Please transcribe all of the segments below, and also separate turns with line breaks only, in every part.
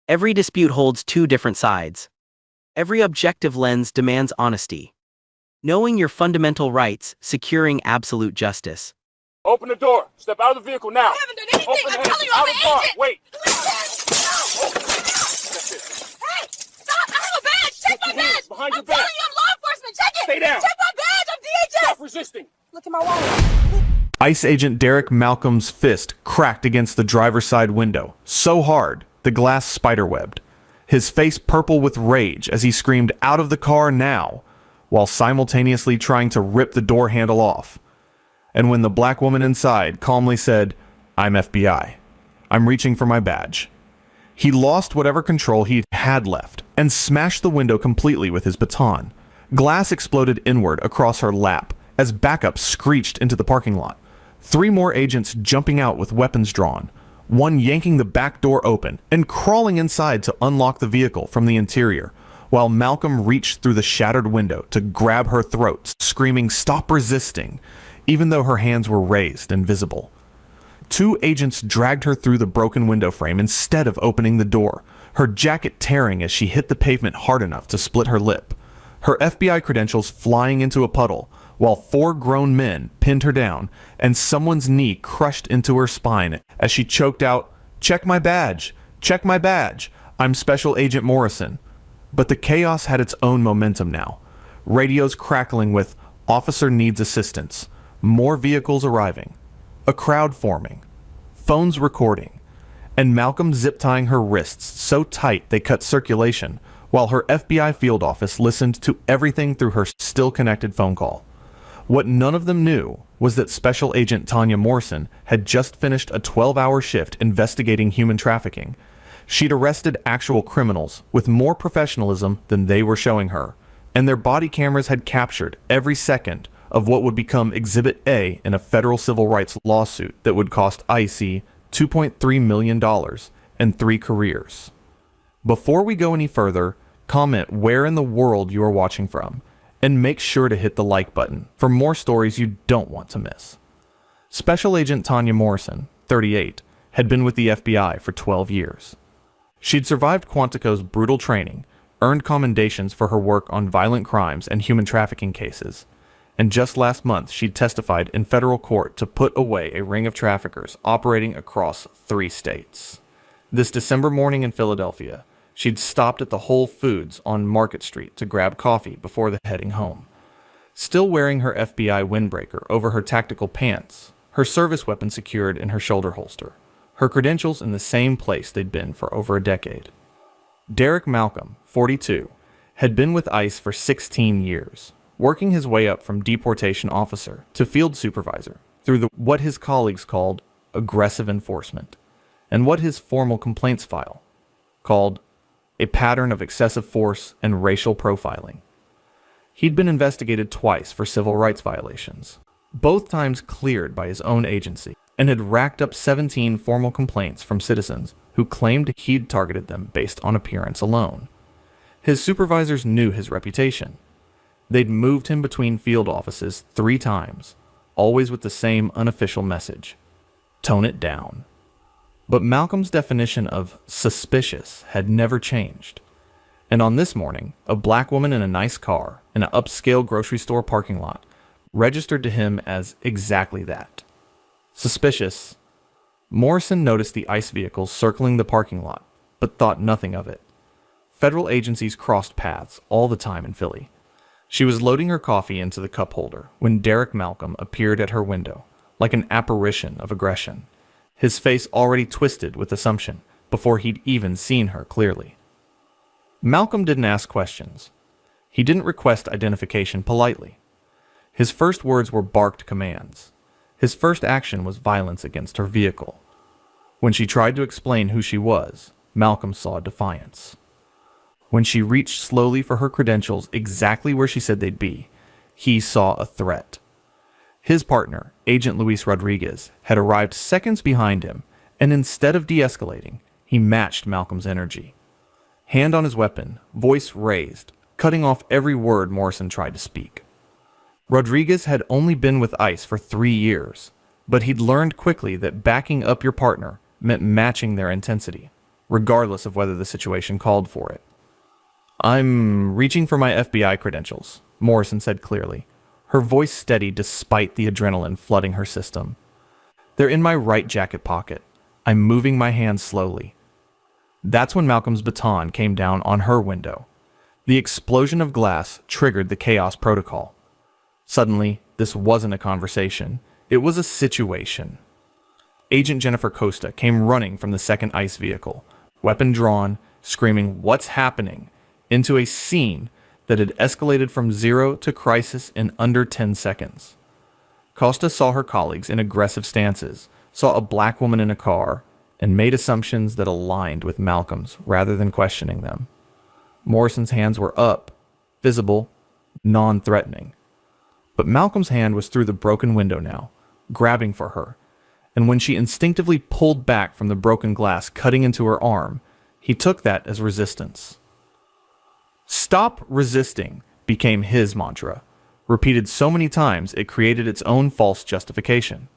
Every dispute holds two different sides. Every objective lens demands honesty. Knowing your fundamental rights, securing absolute justice.
Open the door. Step out of the vehicle now.
I haven't done anything.
Open
I'm
the
telling you,
out
I'm
of the car.
an agent.
Wait.
Hey, stop. I have a badge. Check my badge.
Behind your
I'm
back.
telling you, I'm law enforcement. Check it.
Stay down.
Check my badge. I'm DHS.
Stop resisting.
Look at my wallet.
ICE agent Derek Malcolm's fist cracked against the driver's side window, so hard the glass spiderwebbed. His face purple with rage as he screamed, "Out of the car now!" while simultaneously trying to rip the door handle off. And when the black woman inside calmly said, "I'm FBI. I'm reaching for my badge," he lost whatever control he had left and smashed the window completely with his baton. Glass exploded inward across her lap as backup screeched into the parking lot. 3 more agents jumping out with weapons drawn, one yanking the back door open and crawling inside to unlock the vehicle from the interior, while Malcolm reached through the shattered window to grab her throat, screaming, "Stop resisting," even though her hands were raised and visible. 2 agents dragged her through the broken window frame instead of opening the door, her jacket tearing as she hit the pavement hard enough to split her lip, her FBI credentials flying into a puddle, while 4 grown men pinned her down and someone's knee crushed into her spine as she choked out, "Check my badge! Check my badge! I'm Special Agent Morrison." But the chaos had its own momentum now. Radios crackling with, "Officer needs assistance," more vehicles arriving, a crowd forming, phones recording, and Malcolm zip-tying her wrists so tight they cut circulation, while her FBI field office listened to everything through her still-connected phone call. What none of them knew was that Special Agent Tanya Morrison had just finished a 12-hour shift investigating human trafficking. She'd arrested actual criminals with more professionalism than they were showing her, and their body cameras had captured every second of what would become Exhibit A in a federal civil rights lawsuit that would cost ICE $2.3 million and 3 careers. Before we go any further, comment where in the world you are watching from, and make sure to hit the like button for more stories you don't want to miss. Special Agent Tanya Morrison, 38, had been with the FBI for 12 years. She'd survived Quantico's brutal training, earned commendations for her work on violent crimes and human trafficking cases, and just last month she'd testified in federal court to put away a ring of traffickers operating across 3 states. This December morning in Philadelphia, she'd stopped at the Whole Foods on Market Street to grab coffee before heading home. Still wearing her FBI windbreaker over her tactical pants, her service weapon secured in her shoulder holster, her credentials in the same place they'd been for over a decade. Derek Malcolm, 42, had been with ICE for 16 years, working his way up from deportation officer to field supervisor through what his colleagues called aggressive enforcement, and what his formal complaints file called a pattern of excessive force and racial profiling. He'd been investigated twice for civil rights violations, both times cleared by his own agency, and had racked up 17 formal complaints from citizens who claimed he'd targeted them based on appearance alone. His supervisors knew his reputation. They'd moved him between field offices 3 times, always with the same unofficial message: tone it down. But Malcolm's definition of suspicious had never changed. And on this morning, a black woman in a nice car in an upscale grocery store parking lot registered to him as exactly that. Suspicious. Morrison noticed the ICE vehicles circling the parking lot, but thought nothing of it. Federal agencies crossed paths all the time in Philly. She was loading her coffee into the cup holder when Derek Malcolm appeared at her window, like an apparition of aggression, his face already twisted with assumption before he'd even seen her clearly. Malcolm didn't ask questions. He didn't request identification politely. His first words were barked commands. His first action was violence against her vehicle. When she tried to explain who she was, Malcolm saw defiance. When she reached slowly for her credentials exactly where she said they'd be, he saw a threat. His partner, Agent Luis Rodriguez, had arrived seconds behind him, and instead of de-escalating, he matched Malcolm's energy. Hand on his weapon, voice raised, cutting off every word Morrison tried to speak. Rodriguez had only been with ICE for 3 years, but he'd learned quickly that backing up your partner meant matching their intensity. regardless of whether the situation called for it. "I'm reaching for my FBI credentials," Morrison said clearly, her voice steady despite the adrenaline flooding her system. "They're in my right jacket pocket. I'm moving my hands slowly." That's when Malcolm's baton came down on her window. The explosion of glass triggered the chaos protocol. Suddenly, this wasn't a conversation. It was a situation. Agent Jennifer Costa came running from the second ICE vehicle, weapon drawn, screaming, "What's happening?" into a scene that had escalated from zero to crisis in under 10 seconds. Costa saw her colleagues in aggressive stances, saw a black woman in a car, and made assumptions that aligned with Malcolm's rather than questioning them. Morrison's hands were up, visible, non-threatening. But Malcolm's hand was through the broken window now, grabbing for her, and when she instinctively pulled back from the broken glass cutting into her arm, he took that as resistance. "Stop resisting" became his mantra, repeated so many times it created its own false justification.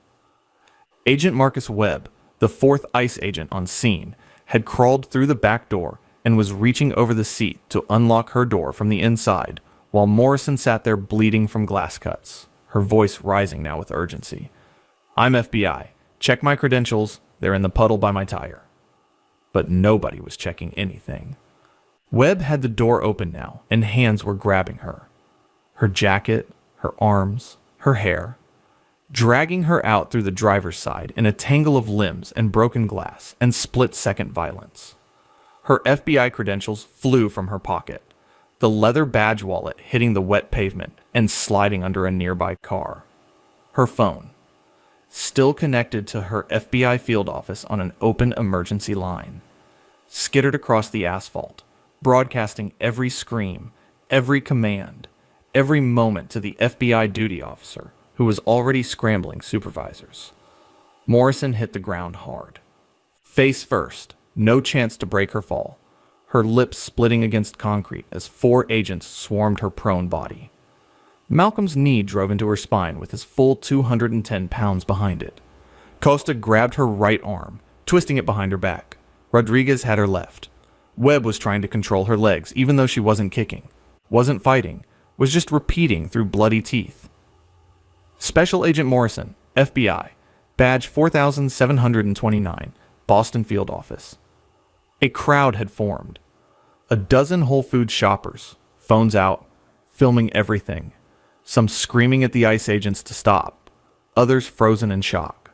Agent Marcus Webb, the fourth ICE agent on scene, had crawled through the back door and was reaching over the seat to unlock her door from the inside, while Morrison sat there bleeding from glass cuts, her voice rising now with urgency. "I'm FBI. Check my credentials. They're in the puddle by my tire." But nobody was checking anything. Webb had the door open now, and hands were grabbing her. Her jacket, her arms, her hair, dragging her out through the driver's side in a tangle of limbs and broken glass and split-second violence. Her FBI credentials flew from her pocket, the leather badge wallet hitting the wet pavement and sliding under a nearby car. Her phone, still connected to her FBI field office on an open emergency line, skittered across the asphalt, broadcasting every scream, every command, every moment to the FBI duty officer who was already scrambling supervisors. Morrison hit the ground hard. Face first, no chance to break her fall, her lips splitting against concrete as 4 agents swarmed her prone body. Malcolm's knee drove into her spine with his full 210 pounds behind it. Costa grabbed her right arm, twisting it behind her back. Rodriguez had her left. Webb was trying to control her legs, even though she wasn't kicking, wasn't fighting, was just repeating through bloody teeth. Special Agent Morrison, FBI, badge 4729, Boston Field Office. A crowd had formed. A dozen Whole Foods shoppers, phones out, filming everything. Some screaming at the ICE agents to stop, others frozen in shock.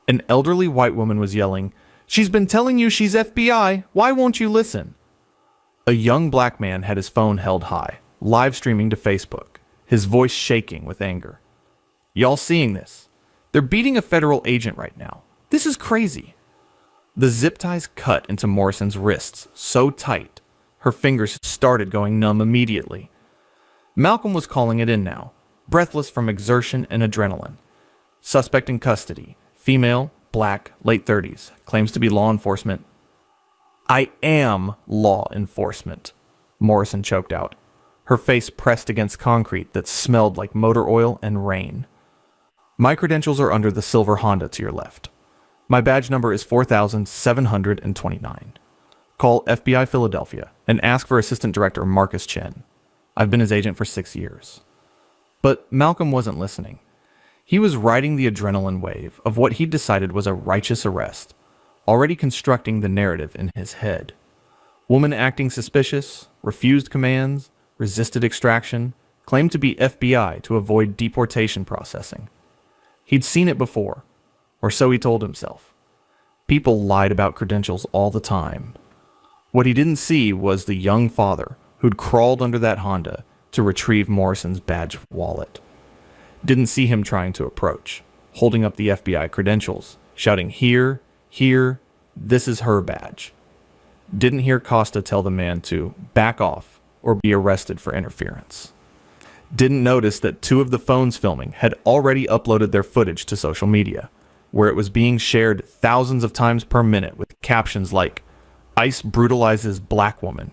An elderly white woman was yelling, "She's been telling you she's FBI. Why won't you listen?" A young black man had his phone held high, live streaming to Facebook, his voice shaking with anger. "Y'all seeing this? They're beating a federal agent right now. This is crazy." The zip ties cut into Morrison's wrists so tight, her fingers started going numb immediately. Malcolm was calling it in now, breathless from exertion and adrenaline. Suspect in custody, female, black, late 30s, claims to be law enforcement. "I am law enforcement," Morrison choked out, her face pressed against concrete that smelled like motor oil and rain. "My credentials are under the silver Honda to your left. My badge number is 4729. Call FBI Philadelphia and ask for Assistant Director Marcus Chen. I've been his agent for 6 years." But Malcolm wasn't listening. He was riding the adrenaline wave of what he decided was a righteous arrest, already constructing the narrative in his head. Woman acting suspicious, refused commands, resisted extraction, claimed to be FBI to avoid deportation processing. He'd seen it before, or so he told himself. People lied about credentials all the time. What he didn't see was the young father who'd crawled under that Honda to retrieve Morrison's badge wallet. Didn't see him trying to approach, holding up the FBI credentials, shouting, "Here, here, this is her badge." Didn't hear Costa tell the man to back off or be arrested for interference. Didn't notice that 2 of the phones filming had already uploaded their footage to social media, where it was being shared thousands of times per minute with captions like, "ICE brutalizes black woman,"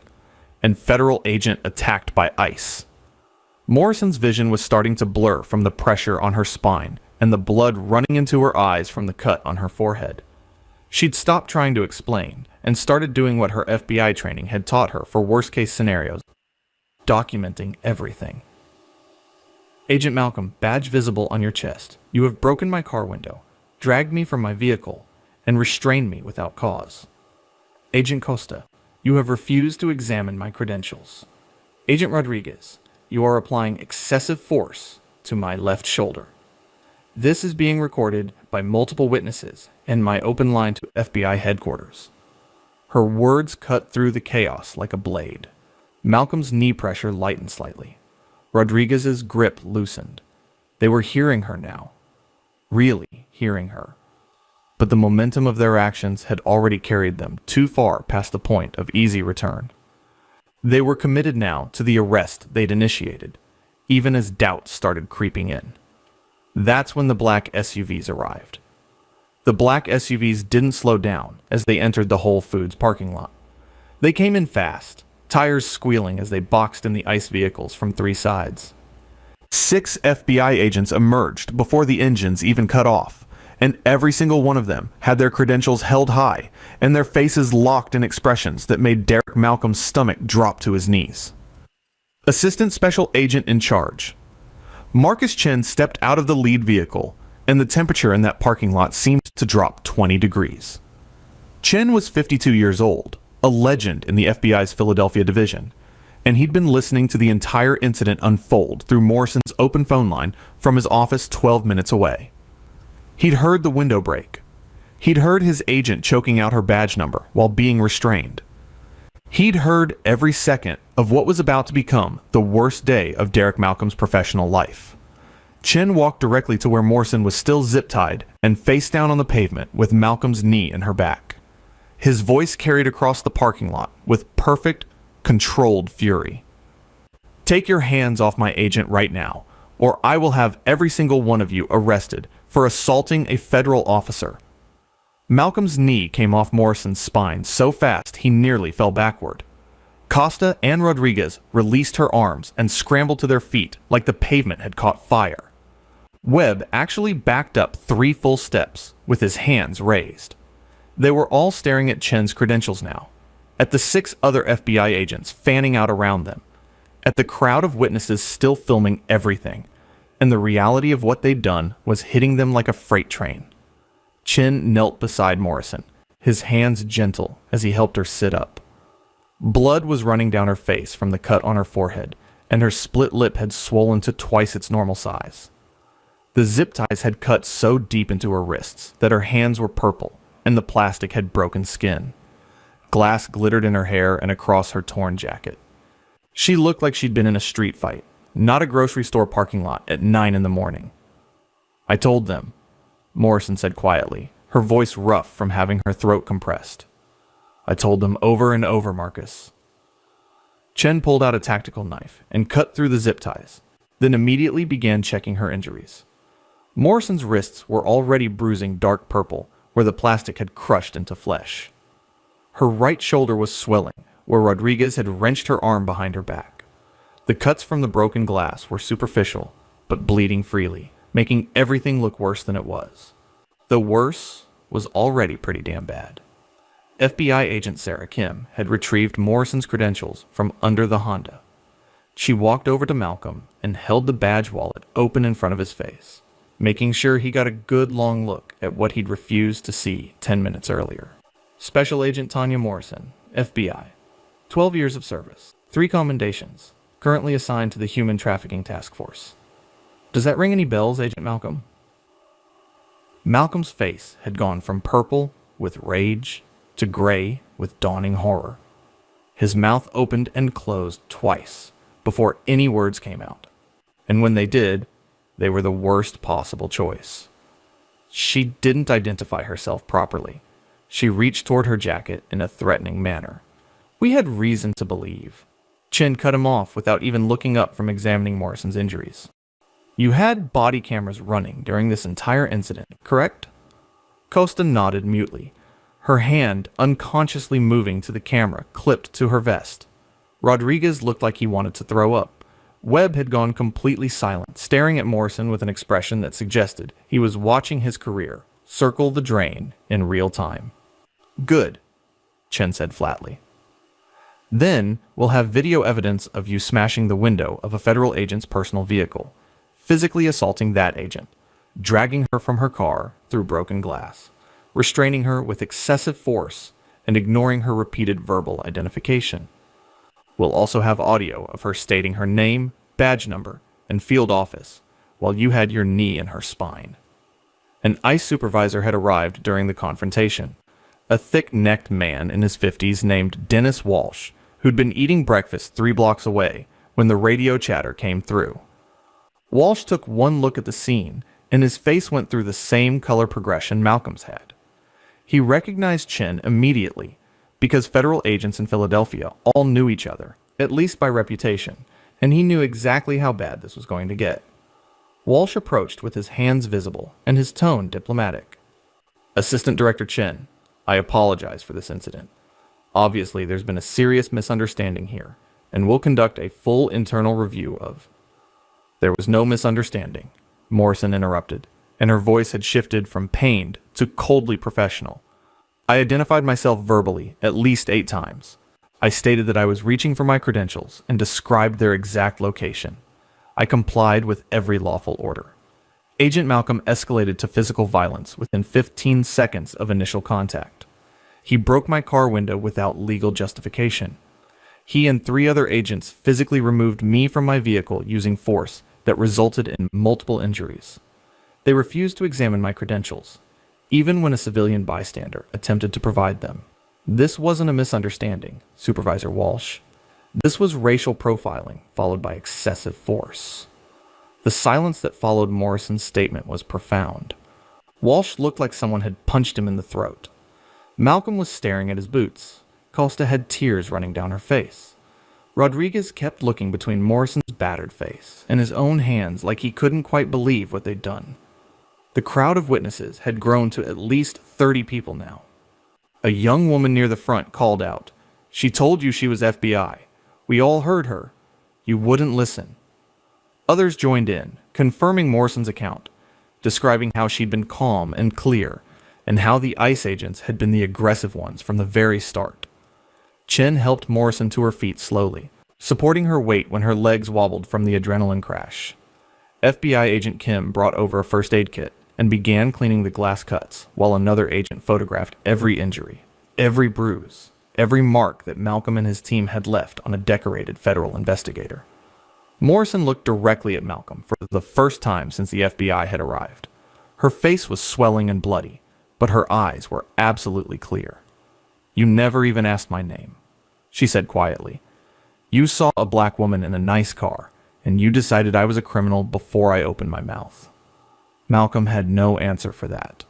and "Federal agent attacked by ICE." Morrison's vision was starting to blur from the pressure on her spine and the blood running into her eyes from the cut on her forehead. She'd stopped trying to explain and started doing what her FBI training had taught her for worst-case scenarios, documenting everything. Agent Malcolm, badge visible on your chest. You have broken my car window, dragged me from my vehicle, and restrained me without cause. Agent Costa, you have refused to examine my credentials. Agent Rodriguez, you are applying excessive force to my left shoulder. This is being recorded by multiple witnesses and my open line to FBI headquarters. Her words cut through the chaos like a blade. Malcolm's knee pressure lightened slightly. Rodriguez's grip loosened. They were hearing her now. Really hearing her. But the momentum of their actions had already carried them too far past the point of easy return. They were committed now to the arrest they'd initiated, even as doubt started creeping in. That's when the black SUVs arrived. The black SUVs didn't slow down as they entered the Whole Foods parking lot. They came in fast, tires squealing as they boxed in the ICE vehicles from three sides. 6 FBI agents emerged before the engines even cut off, and every single one of them had their credentials held high and their faces locked in expressions that made Derek Malcolm's stomach drop to his knees. Assistant Special Agent in charge. Marcus Chen stepped out of the lead vehicle, and the temperature in that parking lot seemed to drop 20 degrees. Chen was 52 years old, a legend in the FBI's Philadelphia division, and he'd been listening to the entire incident unfold through Morrison's open phone line from his office 12 minutes away. He'd heard the window break. He'd heard his agent choking out her badge number while being restrained. He'd heard every second of what was about to become the worst day of Derek Malcolm's professional life. Chen walked directly to where Morrison was still zip-tied and face down on the pavement with Malcolm's knee in her back. His voice carried across the parking lot with perfect, controlled fury. Take your hands off my agent right now, or I will have every single one of you arrested for assaulting a federal officer. Malcolm's knee came off Morrison's spine so fast he nearly fell backward. Costa and Rodriguez released her arms and scrambled to their feet like the pavement had caught fire. Webb actually backed up 3 full steps with his hands raised. They were all staring at Chen's credentials now, at the 6 other FBI agents fanning out around them, at the crowd of witnesses still filming everything, and the reality of what they'd done was hitting them like a freight train. Chen knelt beside Morrison, his hands gentle as he helped her sit up. Blood was running down her face from the cut on her forehead, and her split lip had swollen to twice its normal size. The zip ties had cut so deep into her wrists that her hands were purple, and the plastic had broken skin. Glass glittered in her hair and across her torn jacket. She looked like she'd been in a street fight, not a grocery store parking lot at 9 in the morning. I told them, Morrison said quietly, her voice rough from having her throat compressed. I told them over and over, Marcus. Chen pulled out a tactical knife and cut through the zip ties, then immediately began checking her injuries. Morrison's wrists were already bruising dark purple where the plastic had crushed into flesh. Her right shoulder was swelling where Rodriguez had wrenched her arm behind her back. The cuts from the broken glass were superficial, but bleeding freely, making everything look worse than it was. The worse was already pretty damn bad. FBI agent Sarah Kim had retrieved Morrison's credentials from under the Honda. She walked over to Malcolm and held the badge wallet open in front of his face, making sure he got a good long look at what he'd refused to see 10 minutes earlier. Special Agent Tanya Morrison, FBI. 12 years of service. 3 commendations. Currently assigned to the Human Trafficking Task Force. Does that ring any bells, Agent Malcolm? Malcolm's face had gone from purple with rage to gray with dawning horror. His mouth opened and closed twice before any words came out. And when they did, they were the worst possible choice. She didn't identify herself properly. She reached toward her jacket in a threatening manner. We had reason to believe. Chen cut him off without even looking up from examining Morrison's injuries. You had body cameras running during this entire incident, correct? Costa nodded mutely, her hand unconsciously moving to the camera clipped to her vest. Rodriguez looked like he wanted to throw up. Webb had gone completely silent, staring at Morrison with an expression that suggested he was watching his career circle the drain in real time. Good, Chen said flatly. Then we'll have video evidence of you smashing the window of a federal agent's personal vehicle, physically assaulting that agent, dragging her from her car through broken glass, restraining her with excessive force, and ignoring her repeated verbal identification. We'll also have audio of her stating her name, badge number, and field office, while you had your knee in her spine. An ICE supervisor had arrived during the confrontation, a thick-necked man in his 50s named Dennis Walsh, who'd been eating breakfast 3 blocks away when the radio chatter came through. Walsh took one look at the scene, and his face went through the same color progression Malcolm's had. He recognized Chen immediately because federal agents in Philadelphia all knew each other, at least by reputation, and he knew exactly how bad this was going to get. Walsh approached with his hands visible and his tone diplomatic. "Assistant Director Chen, I apologize for this incident. Obviously, there's been a serious misunderstanding here, and we'll conduct a full internal review of—" "There was no misunderstanding," Morrison interrupted, and her voice had shifted from pained to coldly professional. "I identified myself verbally at least 8 times. I stated that I was reaching for my credentials and described their exact location. I complied with every lawful order. Agent Malcolm escalated to physical violence within 15 seconds of initial contact. He broke my car window without legal justification. He and 3 other agents physically removed me from my vehicle using force that resulted in multiple injuries. They refused to examine my credentials, even when a civilian bystander attempted to provide them. This wasn't a misunderstanding, Supervisor Walsh. This was racial profiling, followed by excessive force." The silence that followed Morrison's statement was profound. Walsh looked like someone had punched him in the throat. Malcolm was staring at his boots. Costa had tears running down her face. Rodriguez kept looking between Morrison's battered face and his own hands like he couldn't quite believe what they'd done. The crowd of witnesses had grown to at least 30 people now. A young woman near the front called out, "She told you she was FBI. We all heard her. You wouldn't listen." Others joined in, confirming Morrison's account, describing how she'd been calm and clear, and how the ICE agents had been the aggressive ones from the very start. Chen helped Morrison to her feet slowly, supporting her weight when her legs wobbled from the adrenaline crash. FBI agent Kim brought over a first aid kit and began cleaning the glass cuts, while another agent photographed every injury, every bruise, every mark that Malcolm and his team had left on a decorated federal investigator. Morrison looked directly at Malcolm for the first time since the FBI had arrived. Her face was swelling and bloody, but her eyes were absolutely clear. "You never even asked my name," she said quietly. "You saw a black woman in a nice car, and you decided I was a criminal before I opened my mouth." Malcolm had no answer for that.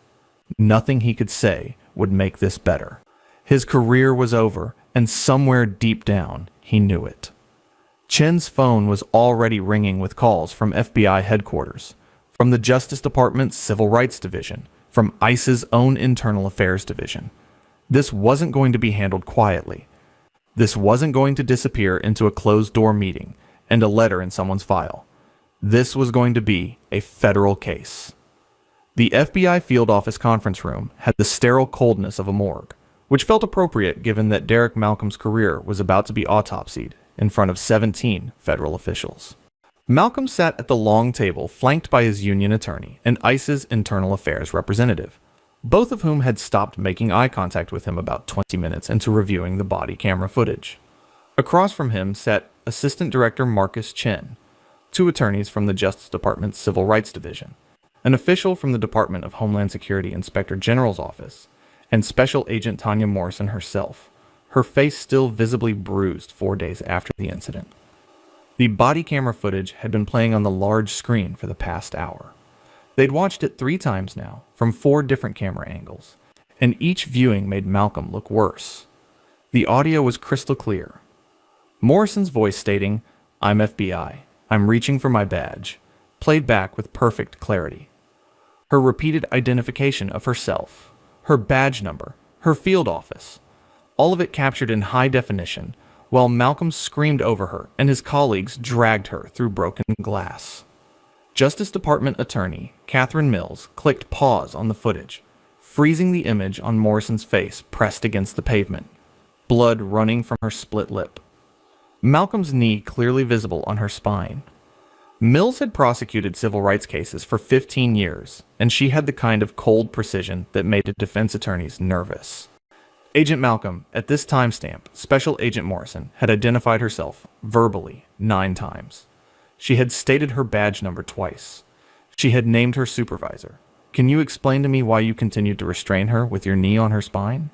Nothing he could say would make this better. His career was over, and somewhere deep down, he knew it. Chen's phone was already ringing with calls from FBI headquarters, from the Justice Department's Civil Rights Division, from ICE's own Internal Affairs Division. This wasn't going to be handled quietly. This wasn't going to disappear into a closed-door meeting and a letter in someone's file. This was going to be a federal case. The FBI field office conference room had the sterile coldness of a morgue, which felt appropriate given that Derek Malcolm's career was about to be autopsied in front of 17 federal officials. Malcolm sat at the long table flanked by his union attorney and ICE's internal affairs representative, both of whom had stopped making eye contact with him about 20 minutes into reviewing the body camera footage. Across from him sat Assistant Director Marcus Chen, 2 attorneys from the Justice Department's Civil Rights Division, an official from the Department of Homeland Security Inspector General's office, and Special Agent Tanya Morrison herself, her face still visibly bruised 4 days after the incident. The body camera footage had been playing on the large screen for the past hour. They'd watched it 3 times now, from 4 different camera angles, and each viewing made Malcolm look worse. The audio was crystal clear. Morrison's voice stating, "I'm FBI. I'm reaching for my badge," played back with perfect clarity. Her repeated identification of herself, her badge number, her field office, all of it captured in high definition, while Malcolm screamed over her and his colleagues dragged her through broken glass. Justice Department Attorney Catherine Mills clicked pause on the footage, freezing the image on Morrison's face pressed against the pavement, blood running from her split lip. Malcolm's knee clearly visible on her spine. Mills had prosecuted civil rights cases for 15 years, and she had the kind of cold precision that made defense attorneys nervous. Agent Malcolm, at this timestamp, Special Agent Morrison had identified herself verbally 9 times. She had stated her badge number twice. She had named her supervisor. Can you explain to me why you continued to restrain her with your knee on her spine?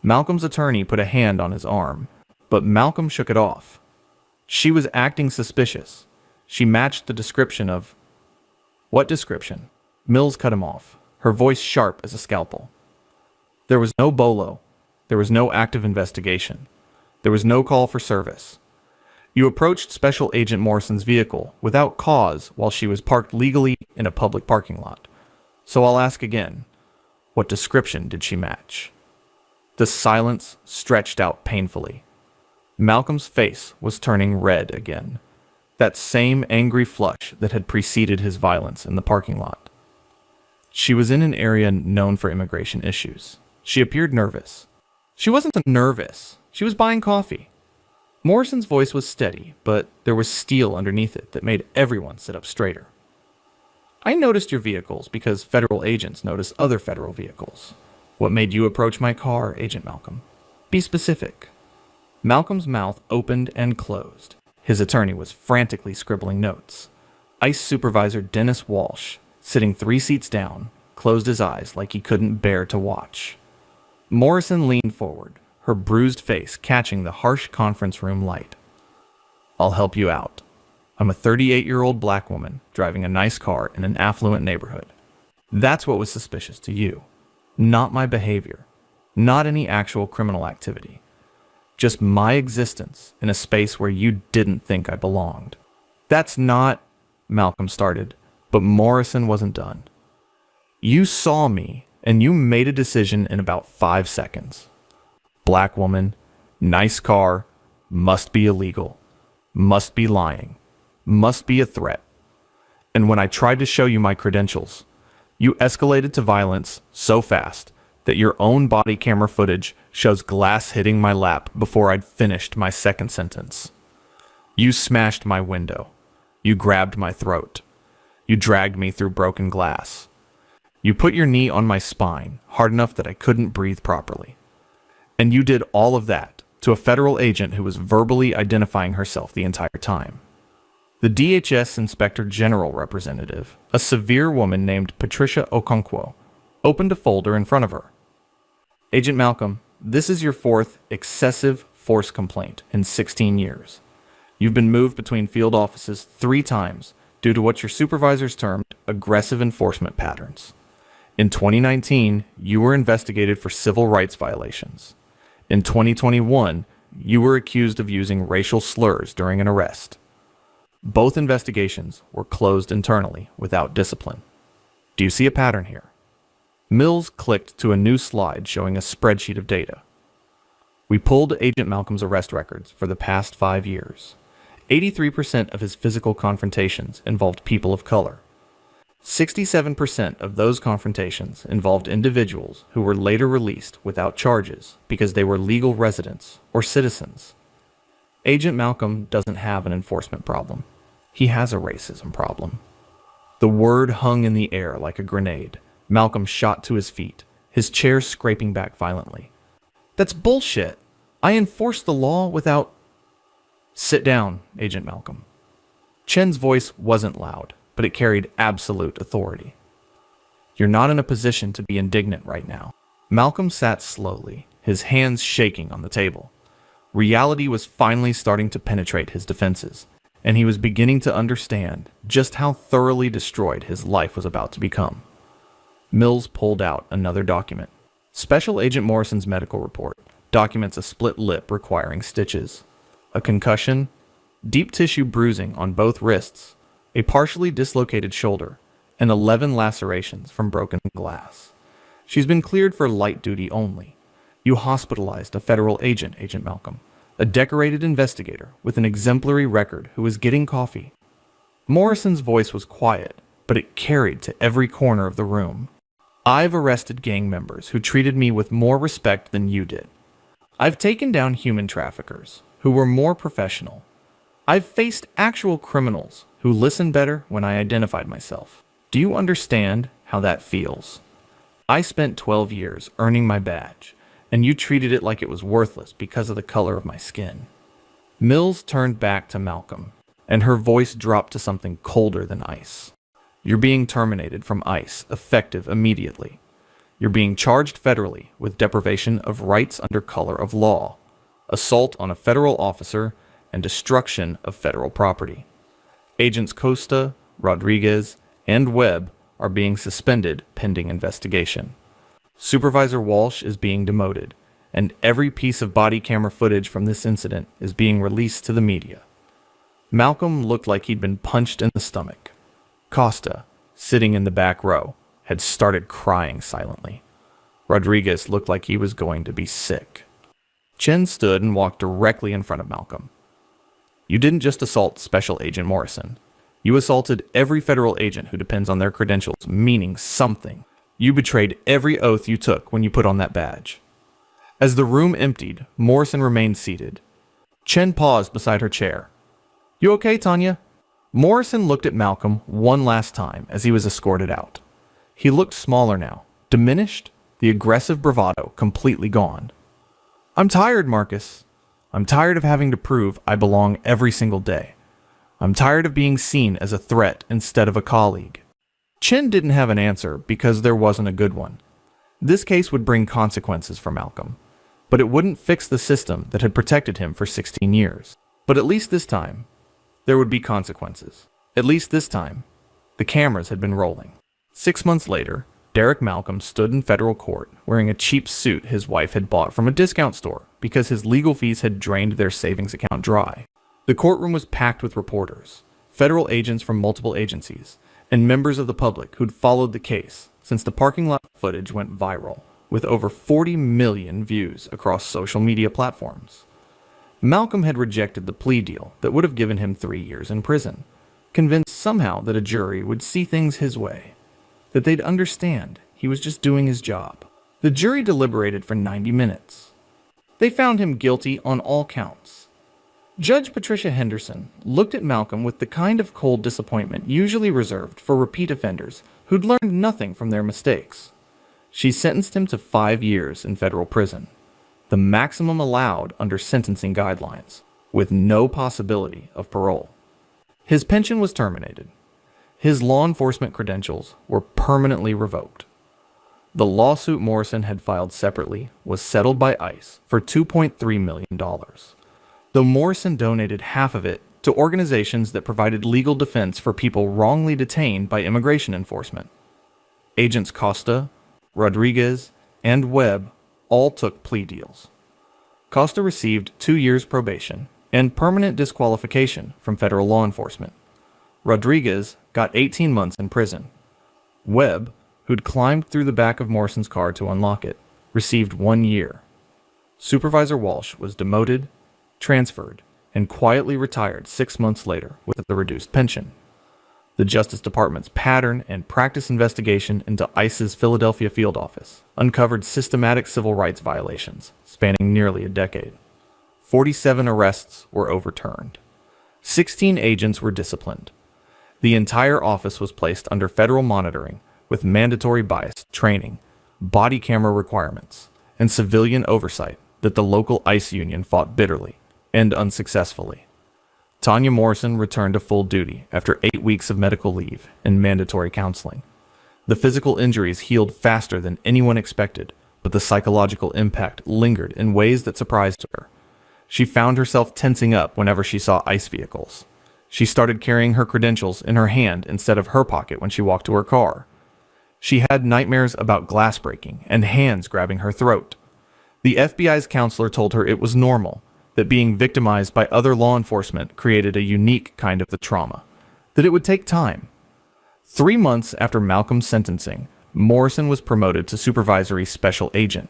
Malcolm's attorney put a hand on his arm, but Malcolm shook it off. She was acting suspicious. She matched the description of... What description? Mills cut him off, her voice sharp as a scalpel. There was no bolo. There was no active investigation. There was no call for service. You approached Special Agent Morrison's vehicle without cause while she was parked legally in a public parking lot. So I'll ask again, what description did she match? The silence stretched out painfully. Malcolm's face was turning red again. That same angry flush that had preceded his violence in the parking lot. She was in an area known for immigration issues. She appeared nervous. She wasn't nervous. She was buying coffee. Morrison's voice was steady, but there was steel underneath it that made everyone sit up straighter. I noticed your vehicles because federal agents notice other federal vehicles. What made you approach my car, Agent Malcolm? Be specific. Malcolm's mouth opened and closed. His attorney was frantically scribbling notes. ICE Supervisor Dennis Walsh, sitting 3 seats down, closed his eyes like he couldn't bear to watch. Morrison leaned forward, her bruised face catching the harsh conference room light. I'll help you out. I'm a 38-year-old black woman driving a nice car in an affluent neighborhood. That's what was suspicious to you. Not my behavior. Not any actual criminal activity. Just my existence in a space where you didn't think I belonged. That's not... Malcolm started, but Morrison wasn't done. You saw me, and you made a decision in about 5 seconds. Black woman, nice car, must be illegal, must be lying, must be a threat. And when I tried to show you my credentials, you escalated to violence so fast that your own body camera footage shows glass hitting my lap before I'd finished my second sentence. You smashed my window. You grabbed my throat. You dragged me through broken glass. You put your knee on my spine hard enough that I couldn't breathe properly. And you did all of that to a federal agent who was verbally identifying herself the entire time. The DHS Inspector General representative, a severe woman named Patricia Okonkwo, opened a folder in front of her. Agent Malcolm, this is your 4th excessive force complaint in 16 years. You've been moved between field offices 3 times due to what your supervisors termed aggressive enforcement patterns. In 2019, you were investigated for civil rights violations. In 2021, you were accused of using racial slurs during an arrest. Both investigations were closed internally without discipline. Do you see a pattern here? Mills clicked to a new slide showing a spreadsheet of data. We pulled Agent Malcolm's arrest records for the past 5 years. 83% of his physical confrontations involved people of color. 67% of those confrontations involved individuals who were later released without charges because they were legal residents or citizens. Agent Malcolm doesn't have an enforcement problem. He has a racism problem. The word hung in the air like a grenade. Malcolm shot to his feet, his chair scraping back violently. That's bullshit. I enforce the law without... Sit down, Agent Malcolm. Chen's voice wasn't loud, but it carried absolute authority. You're not in a position to be indignant right now. Malcolm sat slowly, his hands shaking on the table. Reality was finally starting to penetrate his defenses, and he was beginning to understand just how thoroughly destroyed his life was about to become. Mills pulled out another document. Special Agent Morrison's medical report documents a split lip requiring stitches, a concussion, deep tissue bruising on both wrists, a partially dislocated shoulder, and 11 lacerations from broken glass. She's been cleared for light duty only. You hospitalized a federal agent, Agent Malcolm, a decorated investigator with an exemplary record who was getting coffee. Morrison's voice was quiet, but it carried to every corner of the room. I've arrested gang members who treated me with more respect than you did. I've taken down human traffickers who were more professional. I've faced actual criminals who listened better when I identified myself. Do you understand how that feels? I spent 12 years earning my badge, and you treated it like it was worthless because of the color of my skin. Mills turned back to Malcolm, and her voice dropped to something colder than ice. You're being terminated from ICE, effective immediately. You're being charged federally with deprivation of rights under color of law, assault on a federal officer, and destruction of federal property. Agents Costa, Rodriguez, and Webb are being suspended pending investigation. Supervisor Walsh is being demoted, and every piece of body camera footage from this incident is being released to the media. Malcolm looked like he'd been punched in the stomach. Costa, sitting in the back row, had started crying silently. Rodriguez looked like he was going to be sick. Chen stood and walked directly in front of Malcolm. You didn't just assault Special Agent Morrison. You assaulted every federal agent who depends on their credentials meaning something. You betrayed every oath you took when you put on that badge. As the room emptied, Morrison remained seated. Chen paused beside her chair. You okay, Tanya? Morrison looked at Malcolm one last time as he was escorted out. He looked smaller now, diminished, the aggressive bravado completely gone. I'm tired, Marcus. I'm tired of having to prove I belong every single day. I'm tired of being seen as a threat instead of a colleague. Chen didn't have an answer because there wasn't a good one. This case would bring consequences for Malcolm, but it wouldn't fix the system that had protected him for 16 years. But at least this time, there would be consequences. At least this time, the cameras had been rolling. 6 months later, Derek Malcolm stood in federal court wearing a cheap suit his wife had bought from a discount store because his legal fees had drained their savings account dry. The courtroom was packed with reporters, federal agents from multiple agencies, and members of the public who'd followed the case since the parking lot footage went viral, with over 40 million views across social media platforms. Malcolm had rejected the plea deal that would have given him 3 years in prison, convinced somehow that a jury would see things his way, that they'd understand he was just doing his job. The jury deliberated for 90 minutes. They found him guilty on all counts. Judge Patricia Henderson looked at Malcolm with the kind of cold disappointment usually reserved for repeat offenders who'd learned nothing from their mistakes. She sentenced him to 5 years in federal prison, the maximum allowed under sentencing guidelines, with no possibility of parole. His pension was terminated. His law enforcement credentials were permanently revoked. The lawsuit Morrison had filed separately was settled by ICE for $2.3 million, though Morrison donated half of it to organizations that provided legal defense for people wrongly detained by immigration enforcement. Agents Costa, Rodriguez, and Webb all took plea deals. Costa received 2 years probation and permanent disqualification from federal law enforcement. Rodriguez got 18 months in prison. Webb, who'd climbed through the back of Morrison's car to unlock it, received 1 year. Supervisor Walsh was demoted, transferred, and quietly retired 6 months later with a reduced pension. The Justice Department's pattern and practice investigation into ICE's Philadelphia field office uncovered systematic civil rights violations spanning nearly a decade. 47 arrests were overturned. 16 agents were disciplined. The entire office was placed under federal monitoring with mandatory bias training, body camera requirements, and civilian oversight that the local ICE union fought bitterly and unsuccessfully. Tanya Morrison returned to full duty after 8 weeks of medical leave and mandatory counseling. The physical injuries healed faster than anyone expected, but the psychological impact lingered in ways that surprised her. She found herself tensing up whenever she saw ICE vehicles. She started carrying her credentials in her hand instead of her pocket when she walked to her car. She had nightmares about glass breaking and hands grabbing her throat. The FBI's counselor told her it was normal, that being victimized by other law enforcement created a unique kind of the trauma, that it would take time. 3 months after Malcolm's sentencing, Morrison was promoted to supervisory special agent.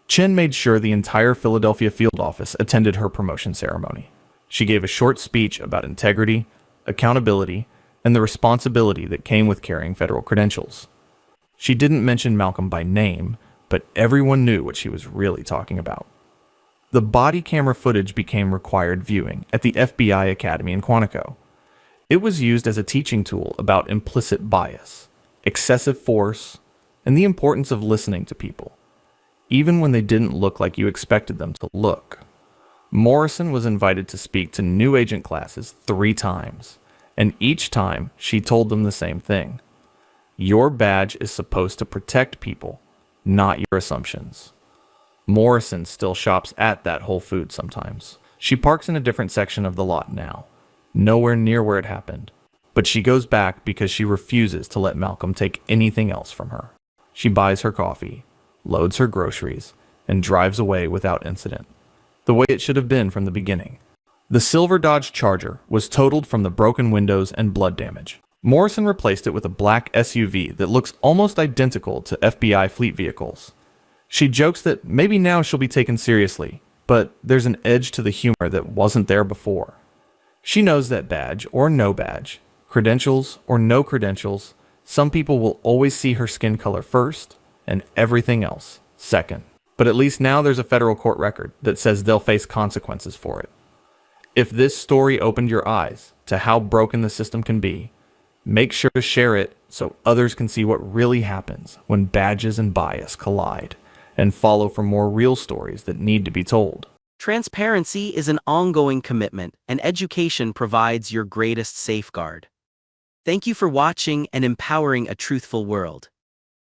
Chen made sure the entire Philadelphia field office attended her promotion ceremony. She gave a short speech about integrity, accountability, and the responsibility that came with carrying federal credentials. She didn't mention Malcolm by name, but everyone knew what she was really talking about. The body camera footage became required viewing at the FBI Academy in Quantico. It was used as a teaching tool about implicit bias, excessive force, and the importance of listening to people, even when they didn't look like you expected them to look. Morrison was invited to speak to new agent classes 3 times, and each time she told them the same thing. Your badge is supposed to protect people, not your assumptions. Morrison still shops at that Whole Foods sometimes. She parks in a different section of the lot now, nowhere near where it happened, but she goes back because she refuses to let Malcolm take anything else from her. She buys her coffee, loads her groceries, and drives away without incident, the way it should have been from the beginning. The silver Dodge Charger was totaled from the broken windows and blood damage. Morrison replaced it with a black SUV that looks almost identical to FBI fleet vehicles. She jokes that maybe now she'll be taken seriously, but there's an edge to the humor that wasn't there before. She knows that badge or no badge, credentials or no credentials, some people will always see her skin color first and everything else second. But at least now there's a federal court record that says they'll face consequences for it. If this story opened your eyes to how broken the system can be, make sure to share it so others can see what really happens when badges and bias collide, and follow for more real stories that need to be told.
Transparency is an ongoing commitment, and education provides your greatest safeguard. Thank you for watching and empowering a truthful world.